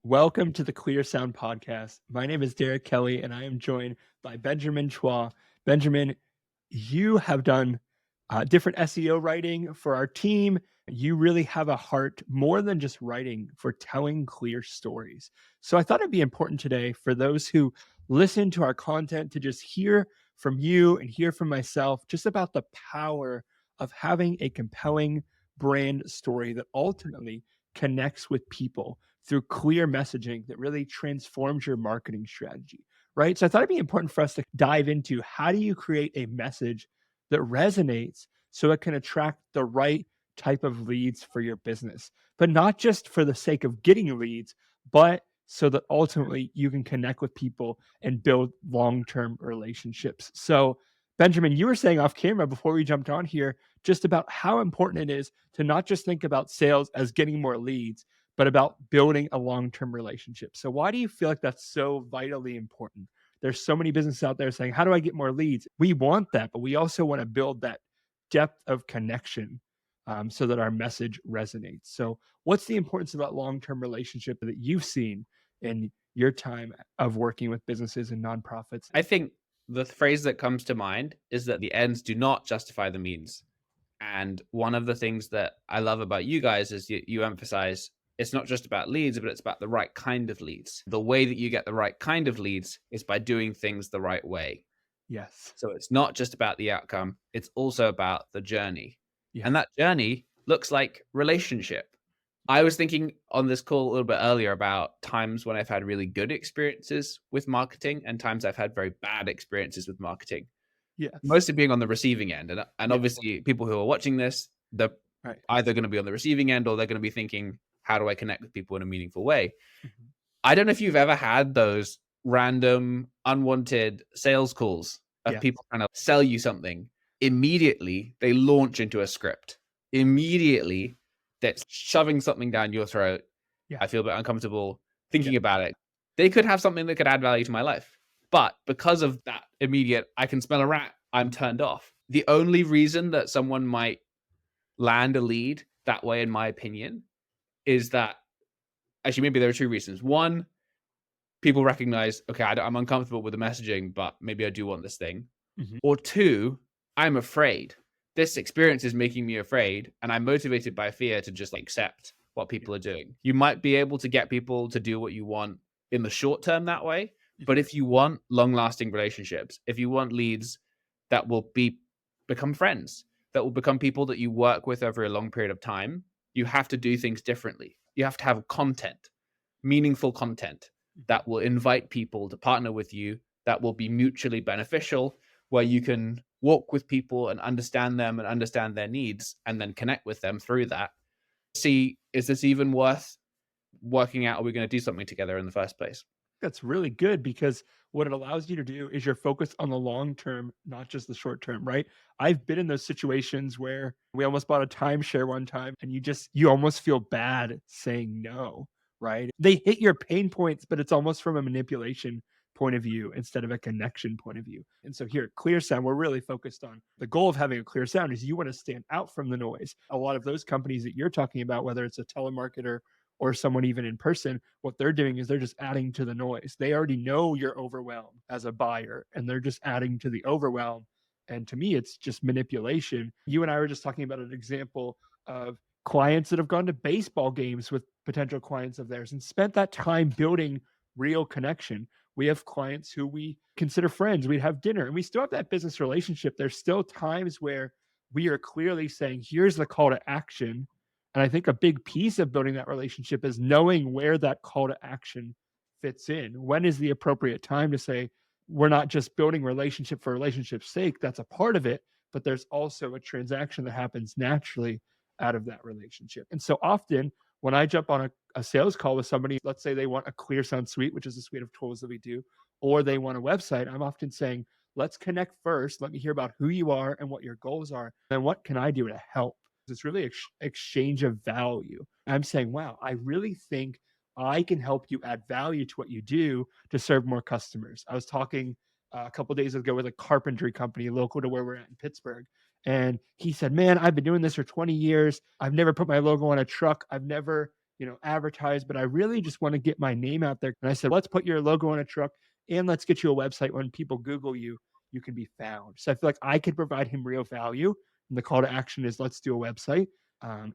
Welcome to the Clearsound podcast. My name is Derek Kelly, and I am joined by Benjamin Chua. Benjamin, you have done different SEO writing for our team. You really have a heart more than just writing for telling clear stories. So I thought it'd be important today for those who listen to our content to just hear from you and hear from myself just about the power of having a compelling brand story that ultimately connects with people through clear messaging that really transforms your marketing strategy, right? So I thought it'd be important for us to dive into how do you create a message that resonates so it can attract the right type of leads for your business, but not just for the sake of getting leads, but so that ultimately you can connect with people and build long-term relationships. So, Benjamin, you were saying off camera before we jumped on here just about how important it is to not just think about sales as getting more leads, but about building a long-term relationship. So why do you feel like that's so vitally important? There's so many businesses out there saying, how do I get more leads? We want that, but we also want to build that depth of connection so that our message resonates. So what's the importance of that long-term relationship that you've seen in your time of working with businesses and nonprofits? I think the phrase that comes to mind is that the ends do not justify the means. And one of the things that I love about you guys is you emphasize it's not just about leads, but it's about the right kind of leads. The way that you get the right kind of leads is by doing things the right way. Yes. So it's not just about the outcome, it's also about the journey. Yeah. And that journey looks like relationship. I was thinking on this call a little bit earlier about times when I've had really good experiences with marketing and times I've had very bad experiences with marketing, Yes. mostly being on the receiving end. And Yeah. obviously, people who are watching this, they're Right. either going to be on the receiving end or they're going to be thinking, how do I connect with people in a meaningful way? Mhm. I don't know if you've ever had those random, unwanted sales calls of Yes. people trying to sell you something. Immediately, they launch into a script. Immediately, that's shoving something down your throat. Yeah. I feel a bit uncomfortable Yeah. thinking about it. They could have something that could add value to my life. But because of that immediate, I can smell a rat, I'm turned off. The only reason that someone might land a lead that way, in my opinion, is that actually maybe there are two reasons. One, people recognize, okay, I'm uncomfortable with the messaging, but maybe I do want this thing. Mhm. Or two, I'm afraid. This experience is making me afraid, and I'm motivated by fear to just accept what Yeah. people are doing. You might be able to get people to do what you want in the short term that way, but Mhm. if you want long-lasting relationships, if you want leads that will become friends, that will become people that you work with over a long period of time, you have to do things differently. You have to have content, meaningful content Mhm. that will invite people to partner with you, that will be mutually beneficial, where you can walk with people and understand them and understand their needs and then connect with them through that. See, is this even worth working out? Are we going to do something together in the first place? That's really good because what it allows you to do is you're focused on the long term, not just the short term, right? I've been in those situations where we almost bought a timeshare one time and you almost feel bad saying no, right? They hit your pain points, but it's almost from a manipulation point of view instead of a connection point of view. And so here at Clear Sound, we're really focused on the goal of having a clear sound is you want to stand out from the noise. A lot of those companies that you're talking about, whether it's a telemarketer or someone even in person, what they're doing is they're just adding to the noise. They already know you're overwhelmed as a buyer and they're just adding to the overwhelm. And to me, it's just manipulation. You and I were just talking about an example of clients that have gone to baseball games with potential clients of theirs and spent that time building real connection. We have clients who we consider friends. We'd have dinner and we still have that business relationship. There's still times where we are clearly saying, here's the call to action, and I think a big piece of building that relationship is knowing where that call to action fits in. When is the appropriate time to say, we're not just building relationship for relationship's sake? That's a part of it, but there's also a transaction that happens naturally out of that relationship. And so often when I jump on a sales call with somebody, let's say they want a Clearsound suite, which is a suite of tools that we do, or they want a website, I'm often saying, let's connect first. Let me hear about who you are and what your goals are. And what can I do to help? It's really exchange of value. I'm saying, wow, I really think I can help you add value to what you do to serve more customers. I was talking a couple days ago with a carpentry company local to where we're at in Pittsburgh. And he said, man, I've been doing this for 20 years. I've never put my logo on a truck. I've never advertise, but I really just want to get my name out there. And I said, let's put your logo on a truck and let's get you a website. When people Google you, you can be found. So I feel like I could provide him real value. And the call to action is let's do a website.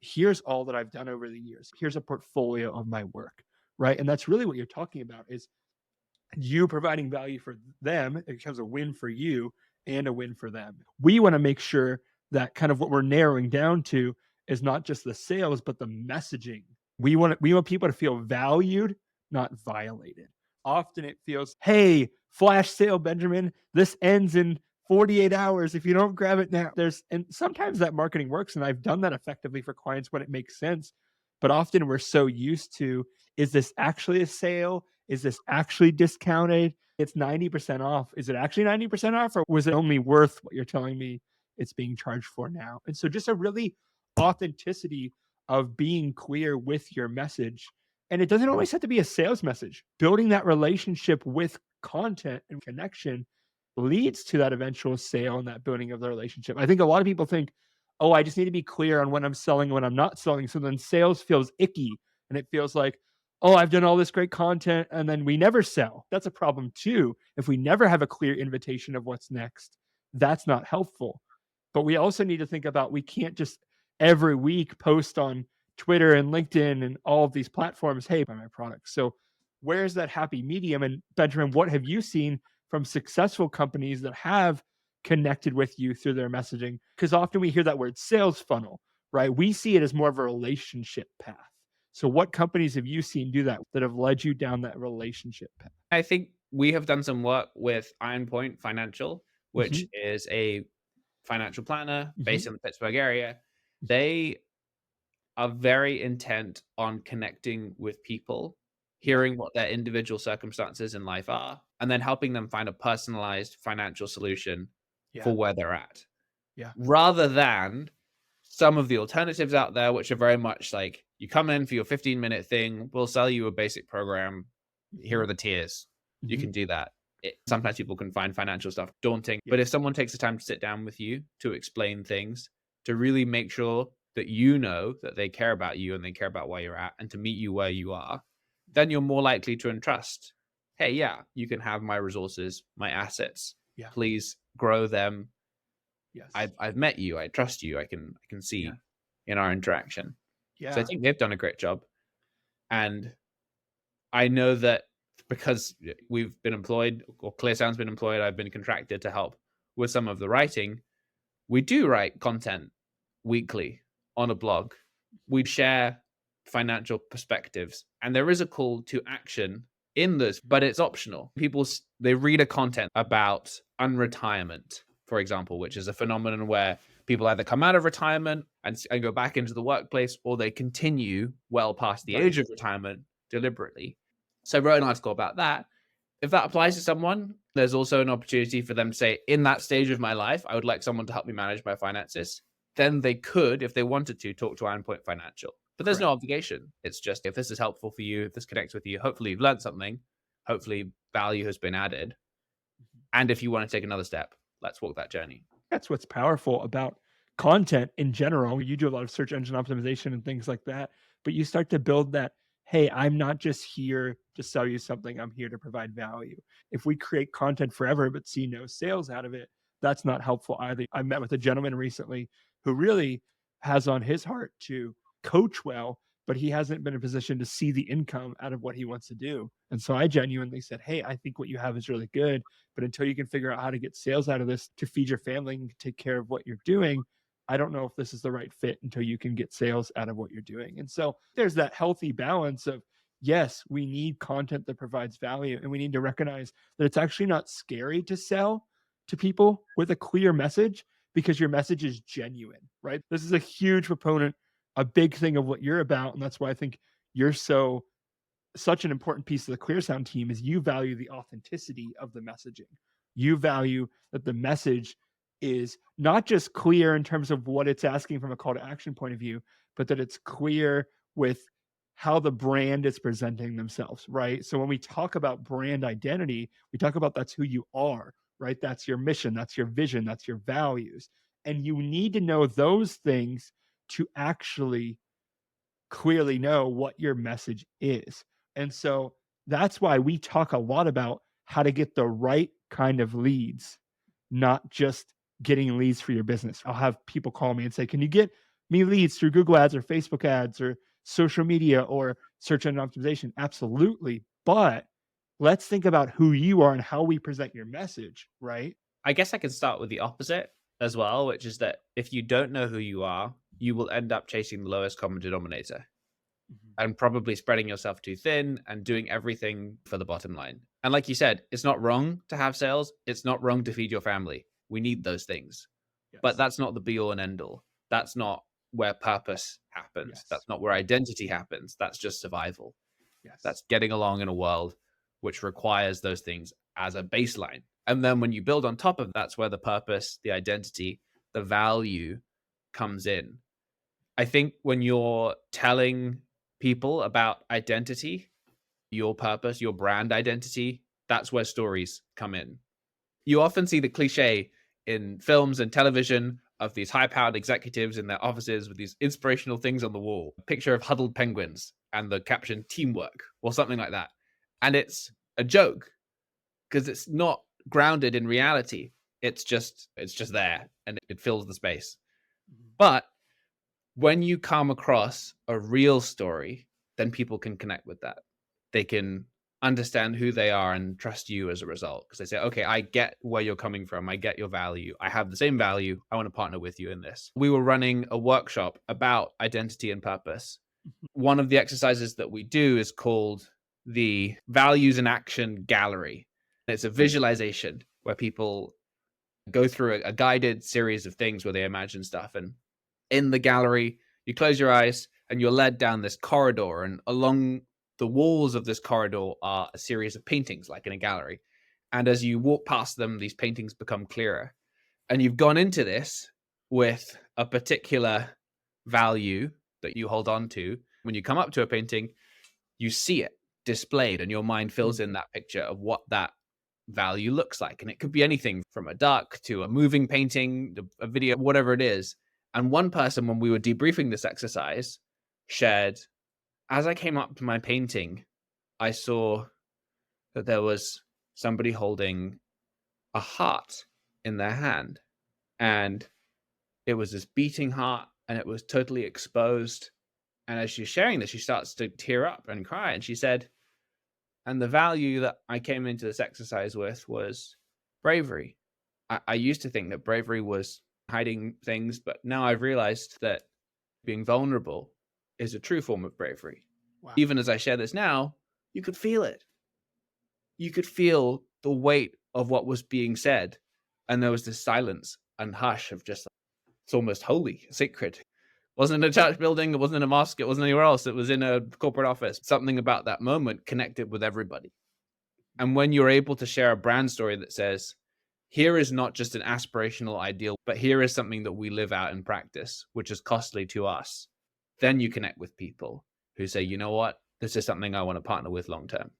Here's all that I've done over the years. Here's a portfolio of my work. Right. And that's really what you're talking about is you providing value for them. It becomes a win for you and a win for them. We want to make sure that kind of what we're narrowing down to is not just the sales, but the messaging. We want people to feel valued, not violated. Often it feels, hey, flash sale, Benjamin, this ends in 48 hours. If you don't grab it now, and sometimes that marketing works. And I've done that effectively for clients when it makes sense. But often we're so used to, is this actually a sale? Is this actually discounted? It's 90% off. Is it actually 90% off, or was it only worth what you're telling me it's being charged for now? And so just a really authenticity of being clear with your message. And it doesn't always have to be a sales message. Building that relationship with content and connection leads to that eventual sale and that building of the relationship. I think a lot of people think, oh, I just need to be clear on when I'm selling and when I'm not selling. So then sales feels icky and it feels like, oh, I've done all this great content and then we never sell. That's a problem too. If we never have a clear invitation of what's next, that's not helpful. But we also need to think about, we can't just every week post on Twitter and LinkedIn and all of these platforms, hey, buy my product. So where's that happy medium? And Benjamin, what have you seen from successful companies that have connected with you through their messaging? Because often we hear that word sales funnel, right? We see it as more of a relationship path. So what companies have you seen do that have led you down that relationship path? I think we have done some work with Iron Point Financial, which Mhm, is a financial planner mhm, based in the Pittsburgh area. They are very intent on connecting with people, yeah, hearing what their individual circumstances in life are, and then helping them find a personalized financial solution yeah, for where they're at. yeah, Rather than some of the alternatives out there, which are very much like you come in for your 15-minute thing, we'll sell you a basic program. Here mhm, are the tiers. You mhm, can do that. mhm, Sometimes people can find financial stuff daunting, yeah, but if someone takes the time to sit down with you to explain things, to really make sure that you know that they care about you and they care about where you're at and to meet you where you are, then you're more likely to entrust. Hey, yeah, you can have my resources, my assets. yeah, Please grow them. yes, I've met you. I trust you. I can yeah, see in our interaction. So I yeah, think they've done a great job. And I know that because we've been employed or Clearsound's been employed, I've been contracted to help with some of the writing. We do write content weekly on a blog. We share financial perspectives, and there is a call to action in this, but it's optional. They read a content about unretirement, for example, which is a phenomenon where people either come out of retirement and go back into the workplace, or they continue well past the right, age of retirement deliberately. So I wrote an article about that. If that applies to someone, there's also an opportunity for them to say, in that stage of my life, I would like someone to help me manage my finances. Then they could, if they wanted to, talk to Iron Point Financial. But there's no correct. obligation. It's just if this is helpful for you, if this connects with you, hopefully you've learned something, hopefully value has been added. And if you want to take another step, let's walk that journey. That's what's powerful about content in general. You do a lot of search engine optimization and things like that, but you start to build that, hey, I'm not just here to sell you something, I'm here to provide value. If we create content forever but see no sales out of it, that's not helpful either. I met with a gentleman recently who really has on his heart to coach well, but he hasn't been in a position to see the income out of what he wants to do. And so I genuinely said, hey, I think what you have is really good, but until you can figure out how to get sales out of this to feed your family and take care of what you're doing, I don't know if this is the right fit until you can get sales out of what you're doing. And so there's that healthy balance of, yes, we need content that provides value. And we need to recognize that it's actually not scary to sell to people with a clear message because your message is genuine, right? This is a huge proponent, a big thing of what you're about. And that's why I think you're such an important piece of the Clearsound team is you value the authenticity of the messaging. You value that the message is not just clear in terms of what it's asking from a call to action point of view, but that it's clear with how the brand is presenting themselves, right? So when we talk about brand identity, we talk about that's who you are, right? That's your mission, that's your vision, that's your values. And you need to know those things to actually clearly know what your message is. And so that's why we talk a lot about how to get the right kind of leads, not just getting leads for your business. I'll have people call me and say, "Can you get me leads through Google Ads or Facebook ads or social media or search engine optimization?" Absolutely. But let's think about who you are and how we present your message, right? I guess I can start with the opposite as well, which is that if you don't know who you are, you will end up chasing the lowest common denominator Mhm. and probably spreading yourself too thin and doing everything for the bottom line. And like you said, it's not wrong to have sales. It's not wrong to feed your family. We need those things. But Yes. that's not the be all and end all. That's not where purpose happens. Yes. That's not where identity happens. That's just survival. Yes. That's getting along in a world which requires those things as a baseline. And then when you build on top of that's where the purpose, the identity, the value comes in. I think when you're telling people about identity, your purpose, your brand identity, that's where stories come in. You often see the cliche in films and television of these high powered executives in their offices with these inspirational things on the wall, a picture of huddled penguins and the caption teamwork or something like that. And it's a joke because it's not grounded in reality. It's just there and it fills the space. Mhm. But when you come across a real story, then people can connect with that. They can understand who they are and trust you as a result because they say, okay, I get where you're coming from. I get your value. I have the same value. I want to partner with you in this. We were running a workshop about identity and purpose. Mhm. One of the exercises that we do is called the values in action gallery. It's a visualization where people go through a guided series of things where they imagine stuff. And in the gallery, you close your eyes and you're led down this corridor. And along the walls of this corridor are a series of paintings, like in a gallery. And as you walk past them, these paintings become clearer. And you've gone into this with a particular value that you hold on to. When you come up to a painting, you see it displayed, and your mind fills in Mhm. that picture of what that value looks like. And it could be anything from a duck to a moving painting, to a video, whatever it is. And one person, when we were debriefing this exercise, shared, as I came up to my painting, I saw that there was somebody holding a heart in their hand. And it was this beating heart and it was totally exposed. And as she's sharing this, she starts to tear up and cry. And she said, and the value that I came into this exercise with was bravery. I used to think that bravery was hiding things, but now I've realized that being vulnerable is a true form of bravery. Wow. Even as I share this now, you could feel it. You could feel the weight of what was being said. And there was this silence and hush of just, it's almost holy, sacred. It wasn't in a church building, it wasn't in a mosque, it wasn't anywhere else. It was in a corporate office. Something about that moment connected with everybody. And when you're able to share a brand story that says, here is not just an aspirational ideal, but here is something that we live out in practice, which is costly to us, then you connect with people who say, you know what? This is something I want to partner with long term.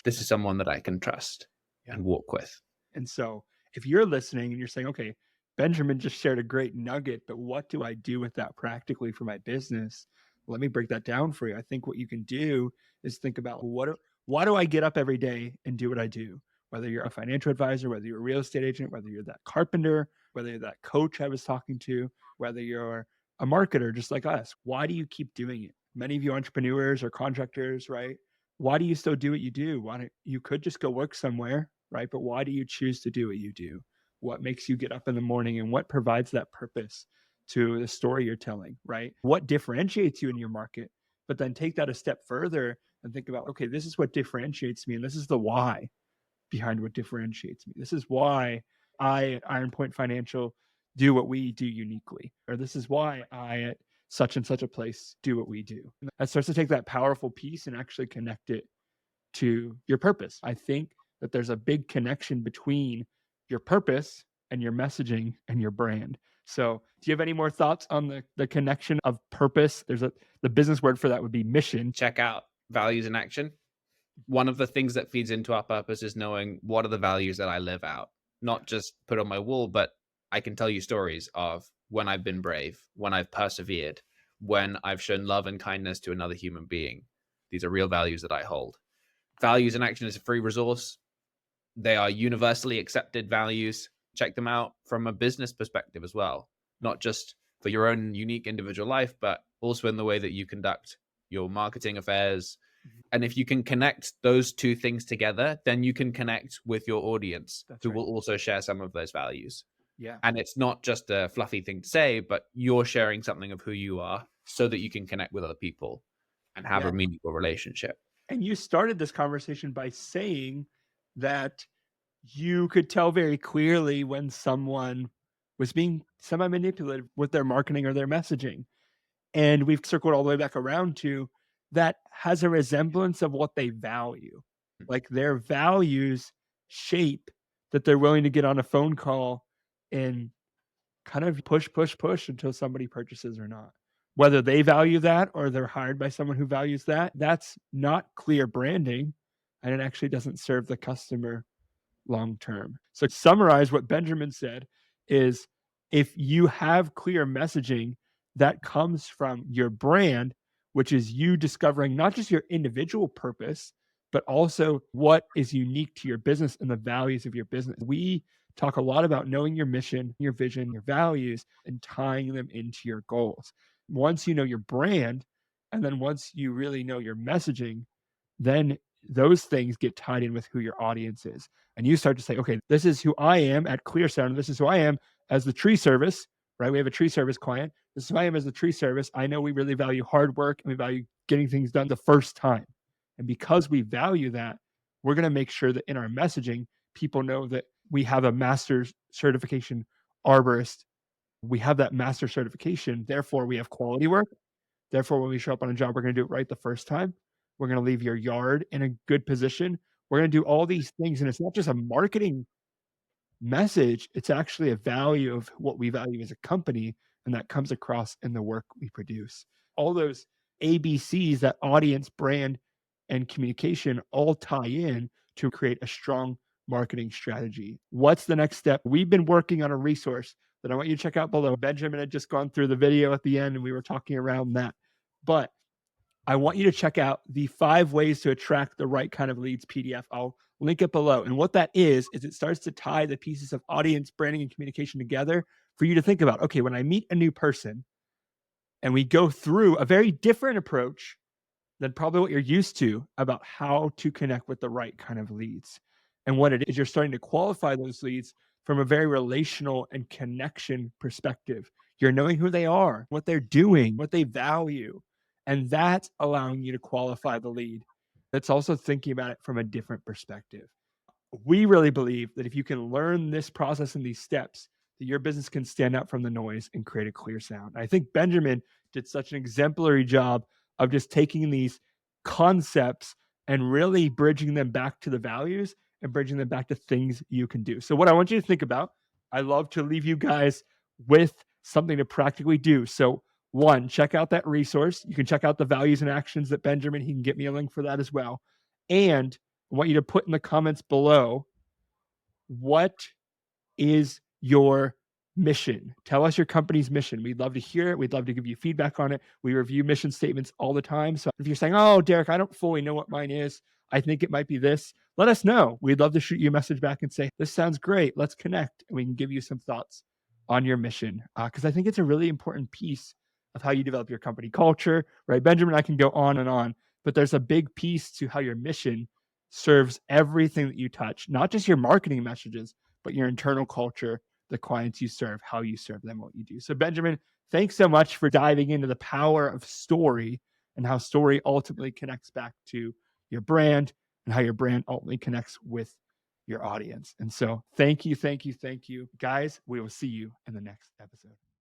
This is someone that I can trust Yeah. and walk with. And so if you're listening and you're saying, okay, Benjamin just shared a great nugget, but what do I do with that practically for my business? Let me break that down for you. I think what you can do is think about why do I get up every day and do what I do? Whether you're a financial advisor, whether you're a real estate agent, whether you're that carpenter, whether you're that coach I was talking to, whether you're a marketer just like us, why do you keep doing it? Many of you entrepreneurs or contractors, right? Why do you still do what you do? Why don't you could just go work somewhere, right? But why do you choose to do what you do? What makes you get up in the morning and what provides that purpose to the story you're telling, right? What differentiates you in your market? But then take that a step further and think about, okay, this is what differentiates me and this is the why behind what differentiates me. This is why I at Iron Point Financial do what we do uniquely, or this is why I at such and such a place do what we do. And that starts to take that powerful piece and actually connect it to your purpose. I think that there's a big connection between your purpose and your messaging and your brand. So, do you have any more thoughts on the connection of purpose? There's a the business word for that would be mission. Check out values in action. One of the things that feeds into our purpose is knowing what are the values that I live out, Yeah. not just put on my wall, but I can tell you stories of when I've been brave, when I've persevered, when I've shown love and kindness to another human being. These are real values that I hold. Values in Action is a free resource. They are universally accepted values. Check them out from a business perspective as well, not just for your own unique individual life, but also in the way that you conduct your marketing affairs. And if you can connect those two things together, then you can connect with your audience That's who right. will also share some of those values. Yeah. And it's not just a fluffy thing to say, but you're sharing something of who you are so that you can connect with other people and have Yeah. a meaningful relationship. And you started this conversation by saying that you could tell very clearly when someone was being semi-manipulative with their marketing or their messaging. And we've circled all the way back around to that has a resemblance of what they value. Like their values shape that they're willing to get on a phone call and kind of push, push, push until somebody purchases or not. Whether they value that or they're hired by someone who values that, that's not clear branding. And it actually doesn't serve the customer long term. So, to summarize what Benjamin said is if you have clear messaging that comes from your brand, which is you discovering not just your individual purpose, but also what is unique to your business and the values of your business. We talk a lot about knowing your mission, your vision, your values, and tying them into your goals. Once you know your brand, and then once you really know your messaging, then those things get tied in with who your audience is. And you start to say, okay, this is who I am at Clearsound. This is who I am as the tree service, right? We have a tree service client. This is who I am as the tree service. I know we really value hard work and we value getting things done the first time. And because we value that, we're going to make sure that in our messaging, people know that we have a master's certification arborist. We have that master certification. Therefore, we have quality work. Therefore, when we show up on a job, we're going to do it right the first time. We're going to leave your yard in a good position. We're going to do all these things. And it's not just a marketing message, it's actually a value of what we value as a company. And that comes across in the work we produce. All those ABCs, that audience, brand, and communication all tie in to create a strong marketing strategy. What's the next step? We've been working on a resource that I want you to check out below. Benjamin had just gone through the video at the end and we were talking around that. But I want you to check out the 5 ways to attract the right kind of leads PDF. I'll link it below. And what that is it starts to tie the pieces of audience, branding, and communication together for you to think about, okay, when I meet a new person and we go through a very different approach than probably what you're used to about how to connect with the right kind of leads. And what it is, you're starting to qualify those leads from a very relational and connection perspective. You're knowing who they are, what they're doing, what they value. And that's allowing you to qualify the lead. That's also thinking about it from a different perspective. We really believe that if you can learn this process and these steps, that your business can stand out from the noise and create a clear sound. I think Benjamin did such an exemplary job of just taking these concepts and really bridging them back to the values and bridging them back to things you can do. So, what I want you to think about, I love to leave you guys with something to practically do. So, one, check out that resource. You can check out the values and actions that Benjamin, he can get me a link for that as well. And I want you to put in the comments below what is your mission? Tell us your company's mission. We'd love to hear it. We'd love to give you feedback on it. We review mission statements all the time. So if you're saying, oh, Derek, I don't fully know what mine is, I think it might be this, let us know. We'd love to shoot you a message back and say, this sounds great. Let's connect. And we can give you some thoughts on your mission. Because I think it's a really important piece of how you develop your company culture, right? Benjamin and I can go on, but there's a big piece to how your mission serves everything that you touch, not just your marketing messages, but your internal culture, the clients you serve, how you serve them, what you do. So, Benjamin, thanks so much for diving into the power of story and how story ultimately connects back to your brand and how your brand ultimately connects with your audience. And so, thank you, thank you, thank you. Guys, we will see you in the next episode.